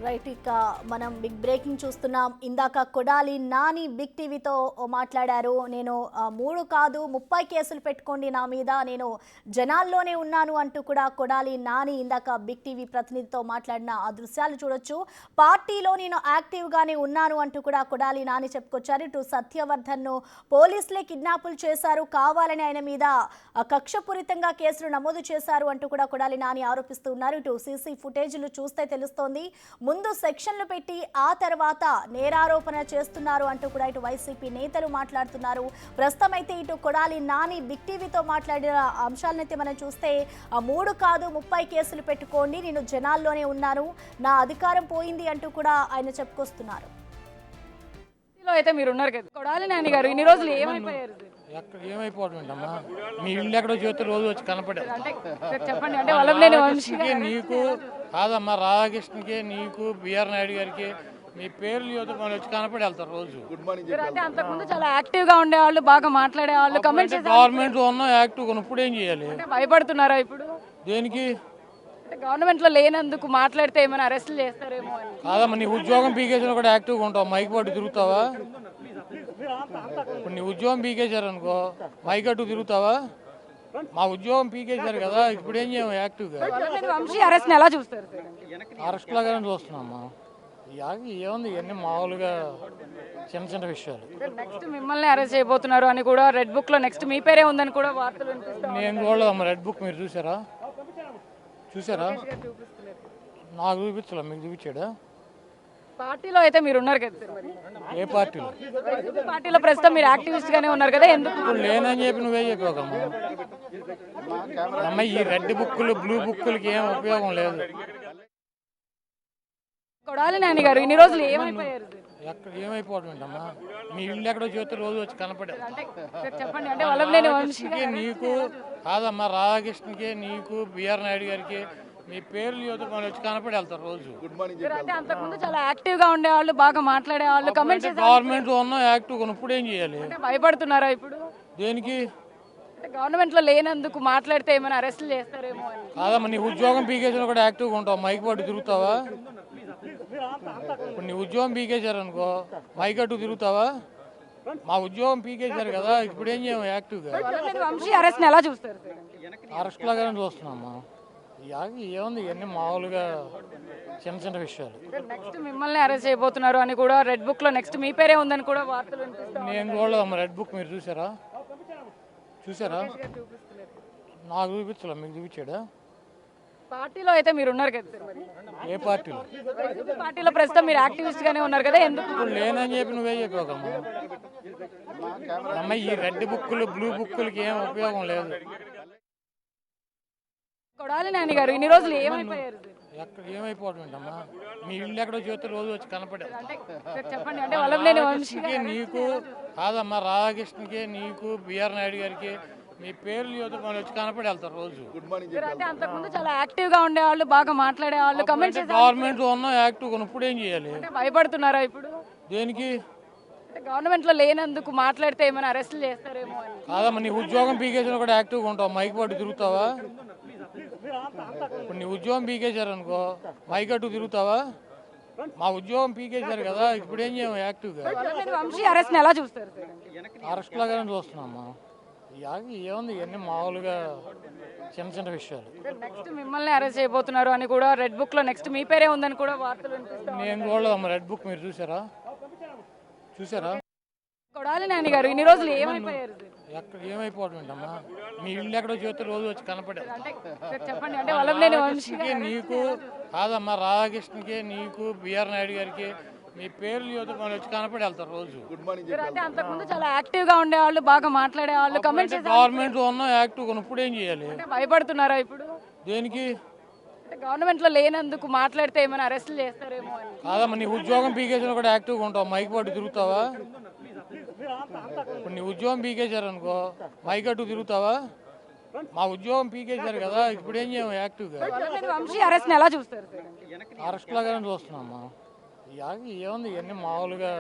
Right ఇక మనం big breaking చూస్తున్నాం. ఇందాక కొడాలి నాని బిగ్ టీవీతో మాట్లాడారు. నేను 3 కాదు 30 కేసులు పెట్టుకోండి నా మీద, నేను జనాల్లోనే ఉన్నాను అంటూ కూడా కొడాలి నాని ఇందాక బిగ్ టీవీ ప్రతినిధితో మాట్లాడిన ఆ దృశ్యాలు చూడొచ్చు. పార్టీలో నేను యాక్టివ్గానే ఉన్నాను అంటూ కూడా కొడాలి నాని చెప్పుకొచ్చారు. ఇటు సత్యవర్ధన్ను పోలీసులే కిడ్నాపులు చేశారు, కావాలని ఆయన మీద కక్షపూరితంగా కేసులు నమోదు చేశారు అంటూ కూడా కొడాలి నాని ఆరోపిస్తూ ఉన్నారు. ఇటు సీసీ ఫుటేజ్లు చూస్తే తెలుస్తోంది, ముందు సెక్షన్లు పెట్టి ఆ తర్వాత నేరారోపణ చేస్తున్నారు అంటూ కూడా ఇటు వైసీపీ నేతలు మాట్లాడుతున్నారు. ప్రస్తుతం అయితే ఇటు కొడాలి నాని బిగ్ టీవీతో మాట్లాడిన అంశాలనైతే మనం చూస్తే 3 కాదు 30 కేసులు పెట్టుకోండి, నేను జనాల్లోనే ఉన్నాను, నా అధికారం పోయింది అంటూ కూడా ఆయన చెప్పుకొస్తున్నారు. అయితే మీరు ఉన్నారు కదా కొడాలి నాని గారు, ఇన్ని రోజులు ఏమైపోయారు? ఏమైపోవడం ఏంటమ్మా, మీ ఇల్లు ఎక్కడో చేస్తే రోజు వచ్చి కనపడేది. చెప్పండి. అంటే వల్లభనేని వంశీకి నీకు కాదమ్మా, రాధాకృష్ణకి నీకు బిఆర్ నాయుడు గారికి మీ పేర్లు యువత వచ్చి కనపడి వెళ్తారు రోజు. అంటే అంతకుముందు చాలా యాక్టివ్ గా ఉండేవాళ్ళు, బాగా మాట్లాడేవాళ్ళు, కమెంట్స్ గవర్నమెంట్ ఉన్న యాక్టివ్ ఇప్పుడు ఏం చేయాలి? భయపడుతున్నారా ఇప్పుడు? దేనికి? గవర్నమెంట్ లో లేనందుకు మాట్లాడితే ఏమైనా అరెస్టులు చేస్తారేమో అని. కాదమ్మా, నీ ఉద్యోగం పీకేసిన కూడా యాక్టివ్గా ఉంటావు, మైక్ పట్టు తిరుగుతావా? ఇప్పుడు నీ ఉద్యోగం పీకేశారు అనుకో, మైక్ అట్టు తిరుగుతావా? మా ఉద్యోగం పీకేశారు కదా, ఇప్పుడు ఏం చేయము యాక్టివ్గా. వంశీ అరెస్ట్ ఎలా చూస్తారు? అరెస్ట్ లాగానే చూస్తున్నామ్మా. ఏముంది, ఇవన్నీ మామూలుగా చిన్న చిన్న విషయాలు. నెక్స్ట్ మిమ్మల్ని అరెస్ట్ చేయబోతున్నారు అని కూడా రెడ్ బుక్ లో నెక్స్ట్ మీ పేరే ఉందని కూడా వార్తలు వినిపిస్తాయి. నేను చూడలేదమ్మా రెడ్ బుక్, మీరు చూసారా? నాకు చూపించలే, మీకు చూపించాడా? పార్టీలో అయితే మీరు ఉన్నారు కదా. ఏ పార్టీలో? పార్టీలో ప్రస్తుతం మీరు యాక్టివిస్ట్ గానే ఉన్నారు కదా, ఎందుకు లేనని చెప్పి నువ్వే చెప్పావమ్మా. అమ్మాయి ఈ రెడ్ బుక్కులు బ్లూ బుక్కులకి ఏం ఉపయోగం లేదు. కొడాలి నాని గారు, ఇన్ని రోజులు ఏమైపోయారు? ఏమైపోవడం ఏంటమ్మా, మీ ఇల్లు ఎక్కడో చేస్తే రోజు వచ్చి కనపడేది. చెప్పండి. అంటే వల్లభనేని వంశీకి నీకు కాదమ్మా, రాధాకృష్ణకి నీకు బిఆర్ నాయుడు గారికి మీ పేర్లు యువత వచ్చి కనపడి వెళ్తారు రోజు. అంటే అంతకుముందు చాలా యాక్టివ్ గా ఉండేవాళ్ళు, బాగా మాట్లాడేవాళ్ళు, కమెంట్స్ గవర్నమెంట్ ఉన్న యాక్టివ్ ఇప్పుడు ఏం చేయాలి? భయపడుతున్నారా ఇప్పుడు? దేనికి? గవర్నమెంట్ లో లేనందుకు మాట్లాడితే ఏమైనా అరెస్టులు చేస్తారేమో అని. కాదమ్మా, నీ ఉద్యోగం పీకేసిన కూడా యాక్టివ్గా ఉంటావు, మైక్ పట్టు తిరుగుతావా? ఇప్పుడు నీ ఉద్యోగం పీకేశారు అనుకో, మైక్ అట్టు తిరుగుతావా? మా ఉద్యోగం పీకేశారు కదా, ఇప్పుడు ఏం చేయము యాక్టివ్గా. వంశీ అరెస్ట్ ఎలా చూస్తారు? అరెస్ట్ లాగానే చూస్తున్నామ్మా. ఏముంది, ఇవన్నీ మామూలుగా చిన్న చిన్న విషయాలు. నెక్స్ట్ మిమ్మల్ని అరెస్ట్ చేయబోతున్నారు అని కూడా రెడ్ బుక్ లో నెక్స్ట్ మీ పేరే ఉందని కూడా వార్తలు వినిపిస్తాయి. నేను చూడలేదమ్మా రెడ్ బుక్, మీరు చూసారా? నాకు చూపించలే, మీకు చూపించాడా? పార్టీలో అయితే మీరు ఉన్నారు కదా. ఏ పార్టీలో? పార్టీలో ప్రస్తుతం మీరు యాక్టివిస్ట్ గానే ఉన్నారు కదా, ఎందుకు లేనని చెప్పి నువ్వే చెప్పావమ్మా. అమ్మాయి ఈ రెడ్ బుక్కులు బ్లూ బుక్కులకి ఏం ఉపయోగం లేదు. కొడాలి నాని గారు, ఇన్ని రోజులు ఏమైపోయారు? ఏమైపోవడం ఏంటమ్మా, మీ ఇల్లు ఎక్కడో చేస్తే రోజు వచ్చి కనపడేది. చెప్పండి. అంటే వల్లభనేని వంశీకి నీకు కాదమ్మా, రాధాకృష్ణకి నీకు బిఆర్ నాయుడు గారికి మీ పేర్లు యువత వచ్చి కనపడి వెళ్తారు రోజు. అంటే అంతకుముందు చాలా యాక్టివ్ గా ఉండేవాళ్ళు, బాగా మాట్లాడేవాళ్ళు, కమెంట్స్ గవర్నమెంట్ ఉన్న యాక్టివ్ ఇప్పుడు ఏం చేయాలి? భయపడుతున్నారా ఇప్పుడు? దేనికి? గవర్నమెంట్ లో లేనందుకు మాట్లాడితే ఏమైనా అరెస్టులు చేస్తారేమో అని. కాదమ్మా, నీ ఉద్యోగం పీకేసిన కూడా యాక్టివ్గా ఉంటావు, మైక్ పట్టు తిరుగుతావా? ఇప్పుడు నీ ఉద్యోగం పీకేశారు అనుకో, మైక్ అట్టు తిరుగుతావా? మా ఉద్యోగం పీకేశారు కదా, ఇప్పుడు ఏం చేయము యాక్టివ్గా. వంశీ అరెస్ట్ ఎలా చూస్తారు? అరెస్ట్ లాగానే చూస్తున్నామ్మా. ఏముంది, ఇవన్నీ మామూలుగా చిన్న చిన్న విషయాలు. నెక్స్ట్ మిమ్మల్ని అరెస్ట్ చేయబోతున్నారు అని కూడా రెడ్ బుక్ లో నెక్స్ట్ మీ పేరే ఉందని కూడా వార్తలు వినిపిస్తాయి. నేను చూడలేదమ్మా రెడ్ బుక్, మీరు చూసారా? కొడాలి నాని గారు, ఇన్ని రోజులు ఏమైపోయారు? ఏమైపోవడం ఏంటమ్మా, మీ ఇల్లు ఎక్కడో చేస్తే రోజు వచ్చి కనపడేది. చెప్పండి. అంటే వల్లభనేని వంశీకి నీకు కాదమ్మా, రాధాకృష్ణకి నీకు బిఆర్ నాయుడు గారికి మీ పేర్లు యువత వచ్చి కనపడి వెళ్తారు రోజు. అంటే అంతకుముందు చాలా యాక్టివ్ గా ఉండేవాళ్ళు, బాగా మాట్లాడేవాళ్ళు, కమెంట్స్ గవర్నమెంట్ ఉన్న యాక్టివ్ ఇప్పుడు ఏం చేయాలి? భయపడుతున్నారా ఇప్పుడు? దేనికి? గవర్నమెంట్ లో లేనందుకు మాట్లాడితే ఏమైనా అరెస్టులు చేస్తారేమో అని. కాదమ్మా, నీ ఉద్యోగం పీకేసిన కూడా యాక్టివ్గా ఉంటావు, మైక్ పట్టు తిరుగుతావా? ఇప్పుడు నీ ఉద్యోగం పీకేశారు అనుకో, మైక్ అట్టు తిరుగుతావా? మా ఉద్యోగం పీకేశారు కదా, ఇప్పుడు ఏం చేయము యాక్టివ్గా. వంశీ అరెస్ట్ ఎలా చూస్తారు? అరెస్ట్ లాగానే చూస్తున్నామ్మా. ఏముంది, ఇవన్నీ మామూలుగా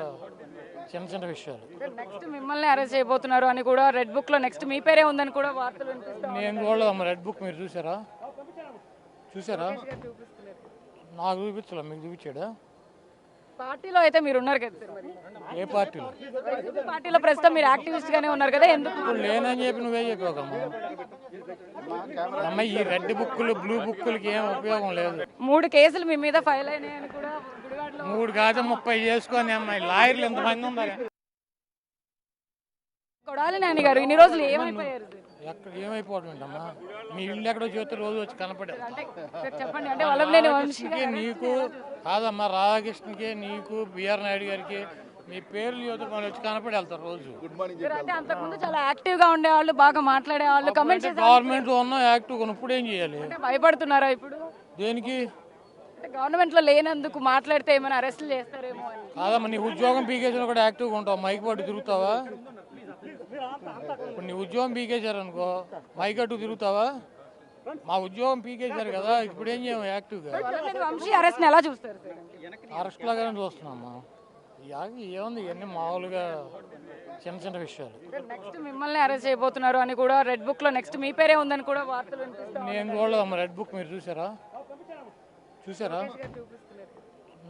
చిన్న చిన్న విషయాలు. నెక్స్ట్ మిమ్మల్ని అరెస్ట్ చేయబోతున్నారు అని కూడా రెడ్ బుక్ లో నెక్స్ట్ మీ పేరే ఉందని కూడా వార్తలు వినిపిస్తాయి. నేను చూడలేదమ్మా రెడ్ బుక్, మీరు చూసారా? నాకు చూపించలే, మీకు చూపించాడా? పార్టీలో అయితే మీరు ఉన్నారు కదా సార్, మరి ఏ పార్టీలో? వైసీపీ పార్టీలో ప్రస్తుతం మీరు యాక్టివిస్ట్ గానే ఉన్నారు కదా, ఎందుకు? ఇప్పుడు లేనని చెప్పి నువ్వే చెప్పావమ్మా. అమ్మ ఈ రెడ్ బుక్కులు బ్లూ బుక్కులకి ఏం ఉపయోగం లేదు. 3 కేసులు మీ మీద ఫైల్ అయినాయని కూడా గుడివాడలో 3 కాదు 30 చేసుకొని అమ్మాయి లాయర్లు ఎంతమంది ఉన్నారు? కొడాలి నాని గారు ఇన్ని రోజులు ఏమైపోయారు సార్? ఎక్కడ ఏమైపోవడం ఏంటమ్మా? మీ ఇల్లు ఎక్కడో చేస్తే రోజు వచ్చి కనపడే. అంటే సార్ చెప్పండి, అంటే వల్లభనేని వంశీ గారు నీకు కాదమ్మా, రాధాకృష్ణకి నీకు బిఆర్ నాయుడు గారికి మీ పేర్లు యువత మనం వచ్చి కనపడి వెళ్తారు రోజు. సార్, అంటే అంతకుముందు చాలా యాక్టివ్ గా ఉండేవాళ్ళు, బాగా మాట్లాడేవాళ్ళు, కమెంట్ చేసే గవర్నమెంట్ ఉన్నాం యాక్టివ్ కొని ఇప్పుడు ఏం చేయాలి? అంటే భయపడుతున్నారా ఇప్పుడు? దేనికి? అంటే గవర్నమెంట్ లో లేనందుకు మాట్లాడితే ఏమైనా అరెస్టులు చేస్తారేమో అని. కాదమ్మా, నీ ఉద్యోగం పీకేసిన కూడా యాక్టివ్గా ఉంటావు, మైక్ పట్టు తిరుగుతావా? ఇప్పుడు నీ ఉద్యోగం పీకేశారు అనుకో, మైక్ అట్టు తిరుగుతావా? మా ఉద్యోగం పీకేశారు కదా, ఇప్పుడు ఏం చేయము యాక్టివ్గా? వల్లభనేని వంశీ అరెస్ట్ ఎలా చూస్తారు సార్? అరెస్ట్ లాగానే చూస్తున్నామ్మా. ఏముంది, ఇవన్నీ మామూలుగా చిన్న చిన్న విషయాలు. నెక్స్ట్ మిమ్మల్ని అరెస్ట్ చేయబోతున్నారు అని కూడా రెడ్ బుక్ లో నెక్స్ట్ మీ పేరే ఉందని కూడా వార్తలు వినిపిస్తాయి. నేను చూడలేదమ్మా రెడ్ బుక్, మీరు చూసారా?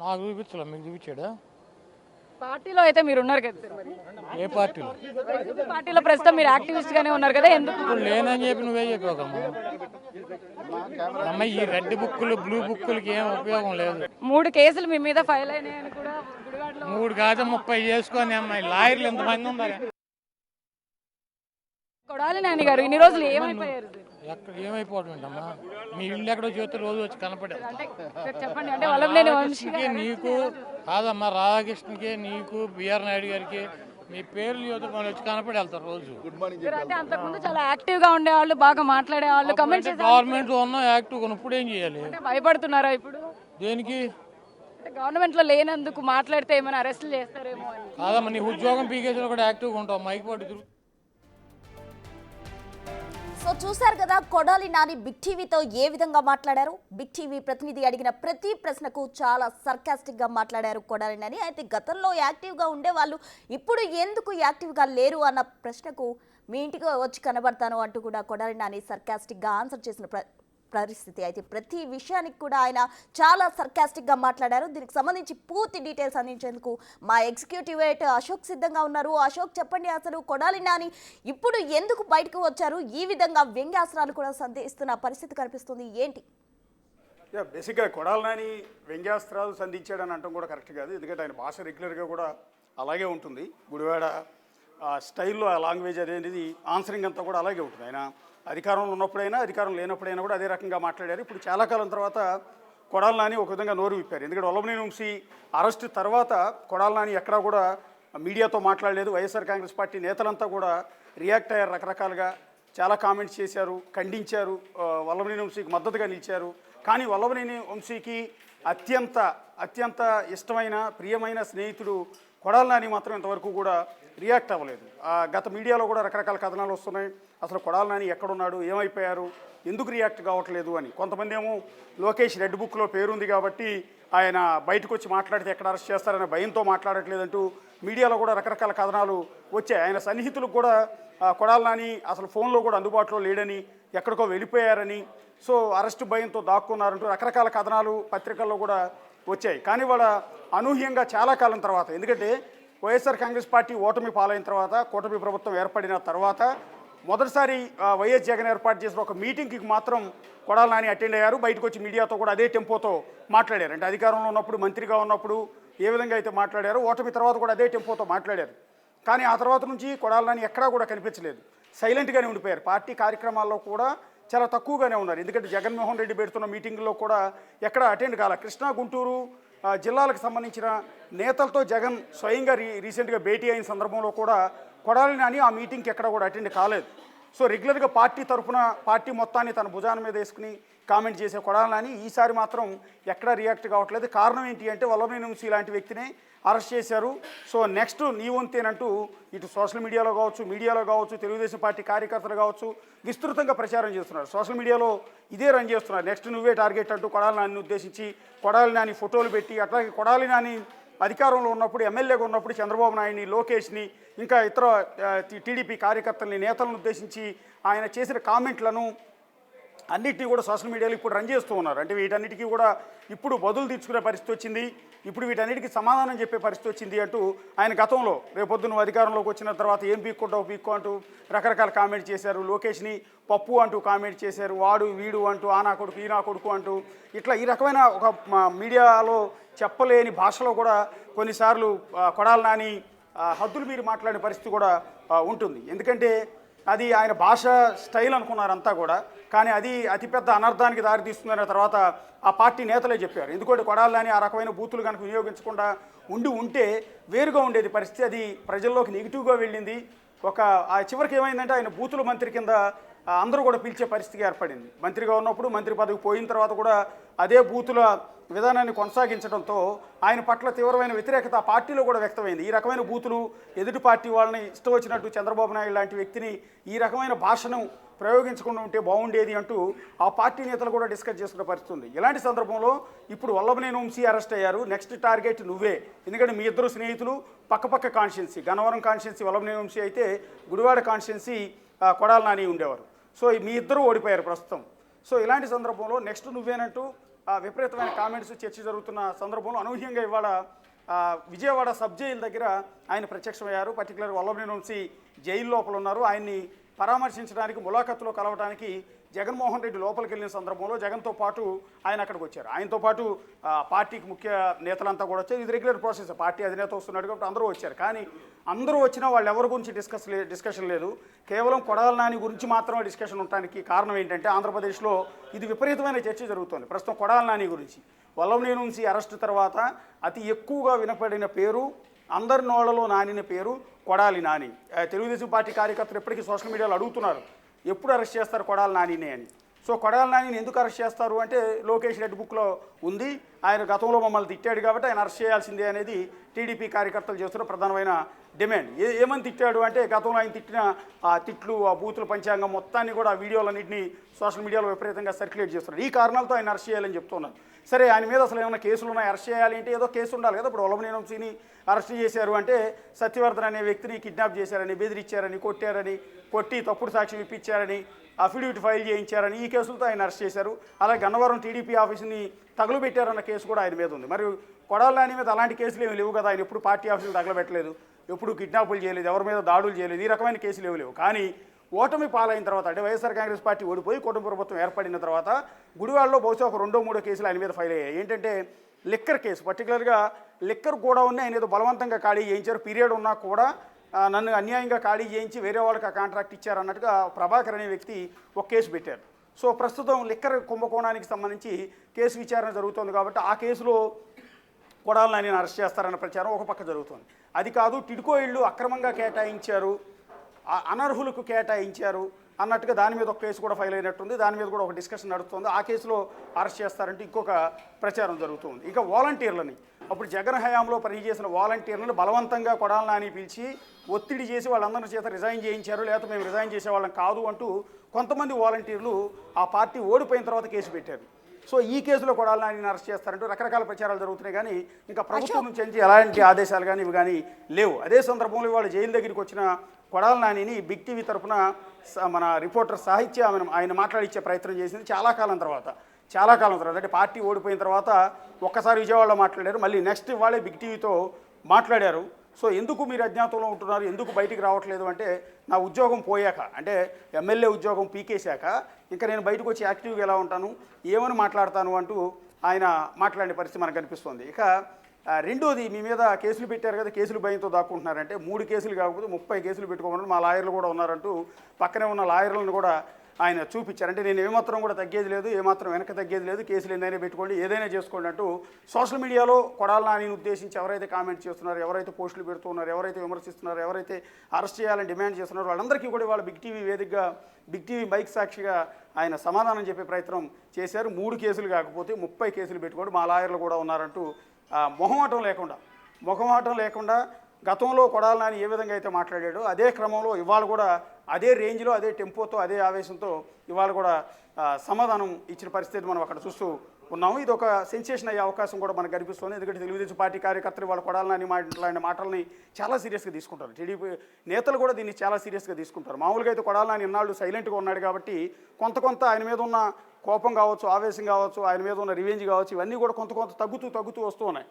నాకు చూపించలే, మీకు చూపించాడా? పార్టీలో అయితే మీరు ఉన్నారు కదా సార్, మరి ఏ పార్టీలో? వైసీపీ పార్టీలో ప్రస్తుతం మీరు యాక్టివిస్ట్ గానే ఉన్నారు కదా, ఎందుకు? ఇప్పుడు లేనని చెప్పి నువ్వే చెప్పావమ్మా. అమ్మాయి ఈ రెడ్ బుక్కులు బ్లూ బుక్కులకి ఏం ఉపయోగం లేదు. 3 కేసులు మీ మీద ఫైల్ అయినాయని కూడా గుడివాడలో 3 కాదు 30 చేసుకొని అమ్మాయి లాయర్లు ఎంతమంది ఉన్నారు? కొడాలి నాని గారు ఇన్ని రోజులు ఏమైపోయారు సార్? ఎక్కడ ఏమైపోవడం ఏంటమ్మా? మీ ఇల్లు ఎక్కడో చేస్తే రోజు వచ్చి కనపడే. అంటే సార్ చెప్పండి, అంటే వల్లభనేని వంశీ గారు నీకు కాదమ్మా, రాధాకృష్ణకి నీకు బిఆర్ నాయుడు గారికి మీ పేర్లు యువత మనం వచ్చి కనపడి వెళ్తారు రోజు. సార్, అంటే అంతకుముందు చాలా యాక్టివ్ గా ఉండేవాళ్ళు, బాగా మాట్లాడేవాళ్ళు, కమెంట్ చేసే గవర్నమెంట్ ఉన్నాం యాక్టివ్ కొని ఇప్పుడు ఏం చేయాలి? అంటే భయపడుతున్నారా ఇప్పుడు? దేనికి? అంటే గవర్నమెంట్ లో లేనందుకు మాట్లాడితే ఏమైనా అరెస్టులు చేస్తారేమో అని. కాదమ్మా, నీ ఉద్యోగం పీకేసిన కూడా యాక్టివ్గా ఉంటావు, మైక్ పట్టు తిరుగు. సో చూశారు కదా కొడాలి నాని బిగ్ టీవీతో ఏ విధంగా మాట్లాడారు. బిగ్ టీవీ ప్రతినిధి అడిగిన ప్రతి ప్రశ్నకు చాలా సర్కాస్టిక్గా మాట్లాడారు కొడాలి నాని. అయితే గతంలో యాక్టివ్గా ఉండేవాళ్ళు ఇప్పుడు ఎందుకు యాక్టివ్గా లేరు అన్న ప్రశ్నకు మీ ఇంటికి వచ్చి కనబడతాను అంటూ కూడా కొడాలి నాని సర్కాస్టిక్గా ఆన్సర్ చేసిన పరిస్థితి. అయితే ప్రతి విషయానికి కూడా ఆయన చాలా సర్కాస్టిక్గా మాట్లాడారు. దీనికి సంబంధించి పూర్తి డీటెయిల్స్ అందించేందుకు మా ఎగ్జిక్యూటివ్ ఎడిటర్ అశోక్ సిద్ధంగా ఉన్నారు. అశోక్, చెప్పండి, అసలు కొడాలి నాని ఇప్పుడు ఎందుకు బయటకు వచ్చారు? ఈ విధంగా వ్యంగ్యాస్త్రాలు కూడా సంధిస్తున్న పరిస్థితి కనిపిస్తుంది, ఏంటి? బేసిక్గా కొడాలి నాని వ్యంగ్యాస్త్రాలు సంధించాడని అనడం కూడా కరెక్ట్ కాదు. ఎందుకంటే ఆయన భాష రెగ్యులర్గా కూడా అలాగే ఉంటుంది. గుడివాడ స్టైల్లో ఆ లాంగ్వేజ్ అనేది ఆన్సరింగ్ అంతా కూడా అలాగే ఉంటుంది. ఆయన అధికారంలో ఉన్నప్పుడైనా అధికారం లేనప్పుడైనా కూడా అదే రకంగా మాట్లాడారు. ఇప్పుడు చాలా కాలం తర్వాత కొడాలి నాని ఒక విధంగా నోరు విప్పారు. ఎందుకంటే వల్లభనేని వంశీ అరెస్ట్ తర్వాత కొడాలి నాని ఎక్కడా కూడా మీడియాతో మాట్లాడలేదు. వైఎస్ఆర్ కాంగ్రెస్ పార్టీ నేతలంతా కూడా రియాక్ట్ అయ్యారు, రకరకాలుగా చాలా కామెంట్స్ చేశారు, ఖండించారు, వల్లభనేని వంశీకి మద్దతుగా నిలిచారు. కానీ వల్లభనేని వంశీకి అత్యంత ఇష్టమైన ప్రియమైన స్నేహితుడు కొడాలి నాని మాత్రం ఇంతవరకు కూడా రియాక్ట్ అవ్వలేదు. గత మీడియాలో కూడా రకరకాల కథనాలు వస్తున్నాయి. అసలు కొడాలి నాని ఎక్కడున్నాడు, ఏమైపోయారు, ఎందుకు రియాక్ట్ కావట్లేదు అని. కొంతమంది ఏమో లోకేష్ రెడ్ బుక్లో పేరుంది కాబట్టి ఆయన బయటకు వచ్చి మాట్లాడితే ఎక్కడ అరెస్ట్ చేస్తారనే భయంతో మాట్లాడట్లేదంటూ మీడియాలో కూడా రకరకాల కథనాలు వచ్చాయి. ఆయన సన్నిహితులకు కూడా కొడాలి నాని అసలు ఫోన్లో కూడా అందుబాటులో లేడని, ఎక్కడికో వెళ్ళిపోయారని, సో అరెస్ట్ భయంతో దాక్కున్నారంటూ రకరకాల కథనాలు పత్రికల్లో కూడా వచ్చాయి. కానీ వాళ్ళ అనూహ్యంగా చాలా కాలం తర్వాత, ఎందుకంటే వైఎస్ఆర్ కాంగ్రెస్ పార్టీ ఓటమి పాలైన తర్వాత, కూటమి ప్రభుత్వం ఏర్పడిన తర్వాత మొదటిసారి వైఎస్ జగన్ ఏర్పాటు చేసిన ఒక మీటింగ్కి మాత్రం కొడాలి నాని అటెండ్ అయ్యారు. బయటకు వచ్చి మీడియాతో కూడా అదే టెంపోతో మాట్లాడారు. అంటే అధికారంలో ఉన్నప్పుడు, మంత్రిగా ఉన్నప్పుడు ఏ విధంగా అయితే మాట్లాడారో ఓటమి తర్వాత కూడా అదే టెంపోతో మాట్లాడారు. కానీ ఆ తర్వాత నుంచి కొడాలి నాని ఎక్కడా కూడా కనిపించలేదు, సైలెంట్గానే ఉండిపోయారు. పార్టీ కార్యక్రమాల్లో కూడా చాలా తక్కువగానే ఉన్నారు. ఎందుకంటే జగన్మోహన్ రెడ్డి పెడుతున్న మీటింగ్లో కూడా ఎక్కడ అటెండ్ కాల. కృష్ణా, గుంటూరు జిల్లాలకు సంబంధించిన నేతలతో జగన్ స్వయంగా రీసెంట్గా భేటీ అయిన సందర్భంలో కూడా కొడాలి నాని ఆ మీటింగ్కి ఎక్కడ కూడా అటెండ్ కాలేదు. సో రెగ్యులర్గా పార్టీ తరఫున పార్టీ మొత్తాన్ని తన భుజాన మీద వేసుకుని కామెంట్ చేసే కొడాలి నాని ఈసారి మాత్రం ఎక్కడా రియాక్ట్ కావట్లేదు. కారణం ఏంటి అంటే వల్లభనేని వంశీ లాంటి వ్యక్తిని అరెస్ట్ చేశారు. సో నెక్స్ట్ నీ వంతేనంటూ ఇటు సోషల్ మీడియాలో కావచ్చు, తెలుగుదేశం పార్టీ కార్యకర్తలు కావచ్చు విస్తృతంగా ప్రచారం చేస్తున్నారు. సోషల్ మీడియాలో ఇదే రన్ చేస్తున్నారు. నెక్స్ట్ నువ్వే టార్గెట్ అంటూ కొడాలి నానిని ఉద్దేశించి కొడాలి నాని ఫోటోలు పెట్టి, అట్లాగే కొడాలి నాని అధికారంలో ఉన్నప్పుడు, ఎమ్మెల్యేగా ఉన్నప్పుడు చంద్రబాబు నాయుడిని, లోకేష్ని, ఇంకా ఇతర టీడీపీ కార్యకర్తల్ని, నేతలను ఉద్దేశించి ఆయన చేసిన కామెంట్లను అన్నిటినీ కూడా సోషల్ మీడియాలో ఇప్పుడు రన్ చేస్తూ ఉన్నారు. అంటే వీటన్నిటికీ కూడా ఇప్పుడు బదులు తీర్చుకునే పరిస్థితి వచ్చింది, ఇప్పుడు వీటన్నిటికీ సమాధానం చెప్పే పరిస్థితి వచ్చింది అంటూ ఆయన గతంలో రేపొద్దు నువ్వు అధికారంలోకి వచ్చిన తర్వాత ఏం పీక్కుంటావు అంటూ రకరకాల కామెంట్ చేశారు. లోకేష్ని పప్పు అంటూ కామెంట్ చేశారు, వాడు వీడు అంటూ ఆ నా కొడుకు ఈ నా కొడుకు అంటూ ఇట్లా ఈ రకమైన ఒక మీడియాలో చెప్పలేని భాషలో కూడా కొన్నిసార్లు కొడాలి నాని హద్దులు మీరు మాట్లాడే పరిస్థితి కూడా ఉంటుంది. ఎందుకంటే అది ఆయన భాష స్టైల్ అనుకున్నారంతా కూడా, కానీ అది అతిపెద్ద అనర్థానికి దారితీస్తుందన్న తర్వాత ఆ పార్టీ నేతలే చెప్పారు. ఎందుకంటే కొడాలి నాని ఆ రకమైన బూతులు కనుక వినియోగించకుండా ఉంటే వేరుగా ఉండేది పరిస్థితి. అది ప్రజల్లోకి నెగిటివ్గా వెళ్ళింది. చివరికి ఏమైందంటే ఆయన బూతుల మంత్రి కింద అందరూ కూడా పిలిచే పరిస్థితి ఏర్పడింది. మంత్రిగా ఉన్నప్పుడు మంత్రి పదవి పోయిన తర్వాత కూడా అదే బూతుల విధానాన్ని కొనసాగించడంతో ఆయన పట్ల తీవ్రమైన వ్యతిరేకత ఆ పార్టీలో కూడా వ్యక్తమైంది. ఈ రకమైన బూతులు ఎదుటి పార్టీ వాళ్ళని ఇష్టం వచ్చినట్టు చంద్రబాబు నాయుడు లాంటి వ్యక్తిని ఈ రకమైన భాషను ప్రయోగించకుండా ఉంటే బాగుండేది అంటూ ఆ పార్టీ నేతలు కూడా డిస్కస్ చేసుకునే పరిస్థితి ఉంది. ఇలాంటి సందర్భంలో ఇప్పుడు వల్లభనేని వంశీ అరెస్ట్ అయ్యారు. నెక్స్ట్ టార్గెట్ నువ్వే. ఎందుకంటే మీ ఇద్దరు స్నేహితులు పక్కపక్క కాన్స్టిట్యున్సీ, గన్నవరం కాన్స్టిట్యున్సీ వల్లభనేని వంశీ అయితే గుడివాడ కాన్స్టిట్యున్సీ కొడాలి నాని ఉండేవారు. సో మీ ఇద్దరు ఓడిపోయారు ప్రస్తుతం. సో ఇలాంటి సందర్భంలో నెక్స్ట్ నువ్వేనంటూ విపరీతమైన కామెంట్స్ చర్చ జరుగుతున్న సందర్భంలో అనూహ్యంగా ఇవాళ విజయవాడ సబ్ జైలు దగ్గర ఆయన ప్రత్యక్షమయ్యారు. పర్టికులర్ వల్లభనేని వంశీ జైలు లోపల ఉన్నారు. ఆయన్ని పరామర్శించడానికి ములాఖత్తులో కలవడానికి జగన్మోహన్ రెడ్డి లోపలికి వెళ్ళిన సందర్భంలో జగన్తో పాటు ఆయన అక్కడికి వచ్చారు. ఆయనతో పాటు పార్టీకి ముఖ్య నేతలంతా కూడా వచ్చారు. ఇది రెగ్యులర్ ప్రాసెస్, పార్టీ అధినేత వస్తున్నాడు కాబట్టి అందరూ వచ్చారు. కానీ అందరూ వచ్చినా వాళ్ళు ఎవరి గురించి డిస్కషన్ లేదు. కేవలం కొడాలి నాని గురించి మాత్రమే డిస్కషన్ ఉండడానికి కారణం ఏంటంటే ఆంధ్రప్రదేశ్లో ఇది విపరీతమైన చర్చ జరుగుతుంది ప్రస్తుతం కొడాలి నాని గురించి. వల్లభనేని వంశీ అరెస్టు తర్వాత అతి ఎక్కువగా వినపడిన పేరు, అందరి నోళ్లలో నానిన పేరు కొడాలి నాని. తెలుగుదేశం పార్టీ కార్యకర్తలు ఎప్పటికీ సోషల్ మీడియాలో అడుగుతున్నారు ఎప్పుడు అరెస్ట్ చేస్తారు కొడాలి నానిని అని. సో కొడాలి నానిని ఎందుకు అరెస్ట్ చేస్తారు అంటే లోకేష్ రెడ్డి బుక్లో ఉంది. ఆయన గతంలో మమ్మల్ని తిట్టాడు కాబట్టి ఆయన అరెస్ట్ చేయాల్సిందే అనేది టీడీపీ కార్యకర్తలు చేస్తున్న ప్రధానమైన డిమాండ్. ఏమని తిట్టాడు అంటే గతంలో ఆయన తిట్టిన ఆ తిట్లు, ఆ బూతుల పంచాంగం మొత్తాన్ని కూడా ఆ వీడియోలన్నింటినీ సోషల్ మీడియాలో విపరీతంగా సర్క్యులేట్ చేస్తున్నారు. ఈ కారణాలతో ఆయన అరెస్ట్ చేయాలని చెప్తున్నారు. సరే ఆయన మీద అసలు ఏమైనా కేసులు ఉన్నాయి, అరెస్ట్ చేయాలి అంటే ఏదో కేసు ఉండాలి కదా. ఇప్పుడు వల్లభనేని వంశీని అరెస్ట్ చేశారు అంటే సత్యవర్ధన్ అనే వ్యక్తిని కిడ్నాప్ చేశారని, బెదిరించారని, కొట్టి తప్పుడు సాక్ష్యం ఇప్పించారని, అఫిడవిట్ ఫైల్ చేయించారని ఈ కేసులతో ఆయన అరెస్ట్ చేశారు. అలాగే గన్నవరం టీడీపీ ఆఫీసుని తగులుబెట్టారన్న కేసు కూడా ఆయన మీద ఉంది. మరి కొడాలి నాని మీద అలాంటి కేసులు ఏమి లేవు కదా. ఆయన ఎప్పుడు పార్టీ ఆఫీసులు తగలబెట్టలేదు, ఎప్పుడు కిడ్నాపులు చేయలేదు, ఎవరి మీద దాడులు చేయలేదు, ఈ రకమైన కేసులు ఏమి లేవు. కానీ ఓటమి పాలైన తర్వాత అంటే వైఎస్ఆర్ కాంగ్రెస్ పార్టీ ఓడిపోయి కుటుంబ ప్రభుత్వం ఏర్పడిన తర్వాత గుడివాడలో బహుశా ఒక 2-3 కేసులు ఆయన మీద ఫైల్ అయ్యాయి. ఏంటంటే లిక్కర్ కేసు, పర్టికులర్గా లిక్కర్ కూడా ఉంది. ఆయన ఏదో బలవంతంగా ఖాళీ చేయించారు, పీరియడ్ ఉన్నా కూడా నన్ను అన్యాయంగా ఖాళీ చేయించి వేరే వాళ్ళకి ఆ కాంట్రాక్ట్ ఇచ్చారన్నట్టుగా ప్రభాకర్ అనే వ్యక్తి ఒక కేసు పెట్టారు. సో ప్రస్తుతం లిక్కర్ కుంభకోణానికి సంబంధించి కేసు విచారణ జరుగుతుంది కాబట్టి ఆ కేసులో కొడాలి నానిని అరెస్ట్ చేస్తారన్న ప్రచారం ఒక పక్క జరుగుతుంది. అది కాదు, టిడ్కో ఇళ్ళు అక్రమంగా కేటాయించారు, అనర్హులకు కేటాయించారు అన్నట్టుగా దాని మీద ఒక కేసు కూడా ఫైల్ అయినట్టుంది. దాని మీద కూడా ఒక డిస్కషన్ నడుస్తుంది. ఆ కేసులో అరెస్ట్ చేస్తారంటే ఇంకొక ప్రచారం జరుగుతుంది. ఇక వాలంటీర్లని, అప్పుడు జగన్ హయాంలో పనిచేసిన వాలంటీర్లను బలవంతంగా కొడాలి నాని పిలిచి ఒత్తిడి చేసి వాళ్ళందరి చేత రిజైన్ చేయించారు, లేకపోతే మేము రిజైన్ చేసేవాళ్ళం కాదు అంటూ కొంతమంది వాలంటీర్లు ఆ పార్టీ ఓడిపోయిన తర్వాత కేసు పెట్టారు. సో ఈ కేసులో కొడాలి నానిని అరెస్ట్ చేస్తారంటూ రకరకాల ప్రచారాలు జరుగుతున్నాయి. కానీ ఇంకా ప్రభుత్వం నుంచి ఎలాంటి ఆదేశాలు కానీ ఇవి కానీ లేవు. అదే సందర్భంలో ఇవాళ జైలు దగ్గరికి వచ్చిన కొడాలి నానిని బిగ్ టీవీ తరఫున మన రిపోర్టర్ సాహిత్య ఆయన మాట్లాడించే ప్రయత్నం చేసింది చాలా కాలం తర్వాత అంటే పార్టీ ఓడిపోయిన తర్వాత ఒక్కసారి విజయవాడలో మాట్లాడారు, మళ్ళీ నెక్స్ట్ ఇవాళే బిగ్ టీవీతో మాట్లాడారు. సో ఎందుకు మీరు అజ్ఞాతంలో ఉంటున్నారు, ఎందుకు బయటికి రావట్లేదు అంటే నా ఉద్యోగం పోయాక, అంటే ఎమ్మెల్యే ఉద్యోగం పీకేశాక ఇంకా నేను బయటకు వచ్చి యాక్టివ్గా ఎలా ఉంటాను, ఏమని మాట్లాడతాను అంటూ ఆయన మాట్లాడే పరిస్థితి మనకు కనిపిస్తుంది. ఇక రెండోది, మీ మీద కేసులు పెట్టారు కదా, కేసులు భయంతో దాక్కుంటున్నారంటే 3 కేసులు కాకపోతే 30 కేసులు పెట్టుకోమని మా లాయర్లు కూడా ఉన్నారంటూ పక్కనే ఉన్న లాయర్లను కూడా ఆయన చూపించారు. అంటే నేను ఏమాత్రం కూడా తగ్గేది లేదు, ఏమాత్రం వెనక తగ్గేది లేదు, కేసులు ఏదైనా పెట్టుకోండి, ఏదైనా చేసుకోండి అంటూ సోషల్ మీడియాలో కొడాలి నానిని ఉద్దేశించి ఎవరైతే కామెంట్ చేస్తున్నారు, ఎవరైతే పోస్టులు పెడుతున్నారు, ఎవరైతే విమర్శిస్తున్నారు, ఎవరైతే అరెస్ట్ చేయాలని డిమాండ్ చేస్తున్నారో వాళ్ళందరికీ కూడా వాళ్ళ బిగ్ టీవీ వేదికగా, బిగ్ టీవీ మైక్ సాక్షిగా ఆయన సమాధానం చెప్పే ప్రయత్నం చేశారు. 3 కేసులు కాకపోతే 30 కేసులు పెట్టుకోండి, మా లాయర్లు కూడా ఉన్నారంటూ మొహమాటం లేకుండా గతంలో కొడాలి నాని ఏ విధంగా అయితే మాట్లాడాడో అదే క్రమంలో ఇవాళ కూడా అదే రేంజ్లో, అదే టెంపోతో, అదే ఆవేశంతో ఇవాళ కూడా సమాధానం ఇచ్చిన పరిస్థితి మనం అక్కడ చూస్తూ ఉన్నాము. ఇది ఒక సెన్సేషన్ అయ్యే అవకాశం కూడా మనకు కనిపిస్తుంది. ఎందుకంటే తెలుగుదేశం పార్టీ కార్యకర్తలు వాళ్ళ కొడాలని మాట్లాడిన మాటల్ని చాలా సీరియస్గా తీసుకుంటారు. టీడీపీ నేతలు కూడా దీన్ని చాలా సీరియస్గా తీసుకుంటారు. మామూలుగా అయితే కొడాలని ఇన్నాళ్ళు సైలెంట్గా ఉన్నాడు కాబట్టి కొంత ఆయన మీద ఉన్న కోపం కావచ్చు, ఆవేశం కావచ్చు, ఆయన మీద ఉన్న రివెంజ్ కావచ్చు, ఇవన్నీ కూడా కొంత తగ్గుతూ వస్తూ ఉన్నాయి.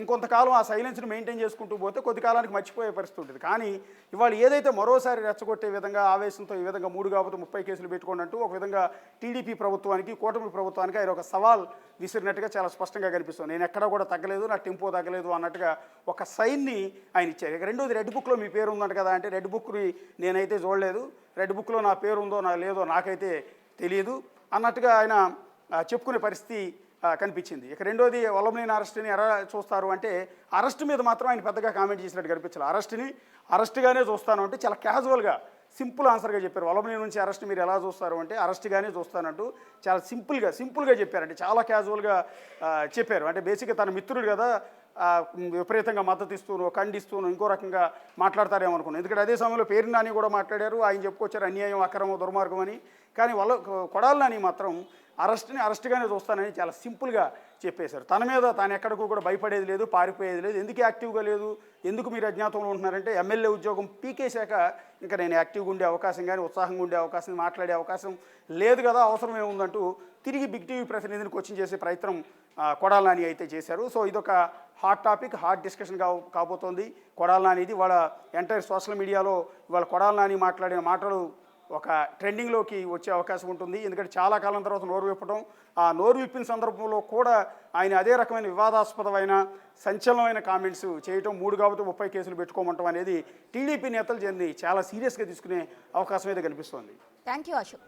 ఇంకొంతకాలం ఆ సైలెన్స్ని మెయింటైన్ చేసుకుంటూ పోతే కొద్ది కాలానికి మర్చిపోయే పరిస్థితి ఉంటుంది. కానీ ఇవాళ ఏదైతే మరోసారి రెచ్చగొట్టే విధంగా ఆవేశంతో ఈ విధంగా 3 కాకపోతే 30 కేసులు పెట్టుకోండి అంటూ ఒక విధంగా టీడీపీ ప్రభుత్వానికి, కూటమి ప్రభుత్వానికి ఆయన ఒక సవాల్ విసిరినట్టుగా చాలా స్పష్టంగా కనిపిస్తుంది. నేను ఎక్కడ కూడా తగ్గలేదు, నా టెంపో తగ్గలేదు అన్నట్టుగా ఒక సైన్ని ఆయన ఇచ్చారు. ఇక రెండోది, రెడ్ బుక్లో మీ పేరు ఉందంట కదా అంటే, రెడ్ బుక్ని నేనైతే చూడలేదు, రెడ్ బుక్లో నా పేరు ఉందో లేదో నాకైతే తెలియదు అన్నట్టుగా ఆయన చెప్పుకునే పరిస్థితి కనిపించింది. ఇక రెండోది, వల్లభనేని అరెస్ట్ని ఎలా చూస్తారు అంటే, అరెస్ట్ మీద మాత్రం ఆయన పెద్దగా కామెంట్ చేసినట్టు కనిపించాలి. అరెస్ట్గానే చూస్తాను అంటే చాలా క్యాజువల్గా సింపుల్ ఆన్సర్గా చెప్పారు. వల్లభనేని నుంచి అరెస్ట్ మీరు ఎలా చూస్తారు అంటే, అరెస్ట్గానే చూస్తానంటూ చాలా సింపుల్గా చెప్పారంటే, చాలా క్యాజువల్గా చెప్పారు. అంటే బేసిక్గా తన మిత్రుడు కదా, విపరీతంగా మద్దతు ఇస్తూను, ఖండిస్తూను, ఇంకో రకంగా మాట్లాడతారేమో అనుకున్నాను. ఎందుకంటే అదే సమయంలో పేరు నాని కూడా మాట్లాడారు. ఆయన చెప్పుకొచ్చారు అన్యాయం, అక్రమం, దుర్మార్గం అని. కానీ కొడాలి నాని మాత్రం అరెస్ట్గానే చూస్తానని చాలా సింపుల్గా చెప్పేశారు. తన మీద తాను ఎక్కడికి కూడా భయపడేది లేదు, పారిపోయేది లేదు. ఎందుకు యాక్టివ్గా లేదు, ఎందుకు మీరు అజ్ఞాతంలో ఉంటున్నారంటే, ఎమ్మెల్యే ఉద్యోగం పీకేశాక ఇంకా నేను యాక్టివ్గా ఉండే అవకాశం కానీ, ఉత్సాహంగా ఉండే అవకాశం, మాట్లాడే అవకాశం లేదు కదా, అవసరం ఏముందంటూ తిరిగి బిగ్ టీవీ ప్రతినిధిని క్వశ్చన్ చేసే ప్రయత్నం కొడాలి నాని అయితే చేశారు. సో ఇదొక హాట్ టాపిక్, హాట్ డిస్కషన్ కాబోతోంది. కొడాలి నానిది వాళ్ళ ఎంటైర్ సోషల్ మీడియాలో ఇవాళ కొడాలి నాని మాట్లాడిన మాటలు ఒక ట్రెండింగ్లోకి వచ్చే అవకాశం ఉంటుంది. ఎందుకంటే చాలా కాలం తర్వాత నోరు విప్పడం, ఆ నోరు విప్పిన సందర్భంలో కూడా ఆయన అదే రకమైన వివాదాస్పదమైన సంచలనమైన కామెంట్స్ చేయటం, 3 కాబట్టి 30 కేసులు పెట్టుకోమంటాం అనేది టీడీపీ నేతలు చాలా సీరియస్గా తీసుకునే అవకాశం అయితే కనిపిస్తోంది. Thank you Ashok.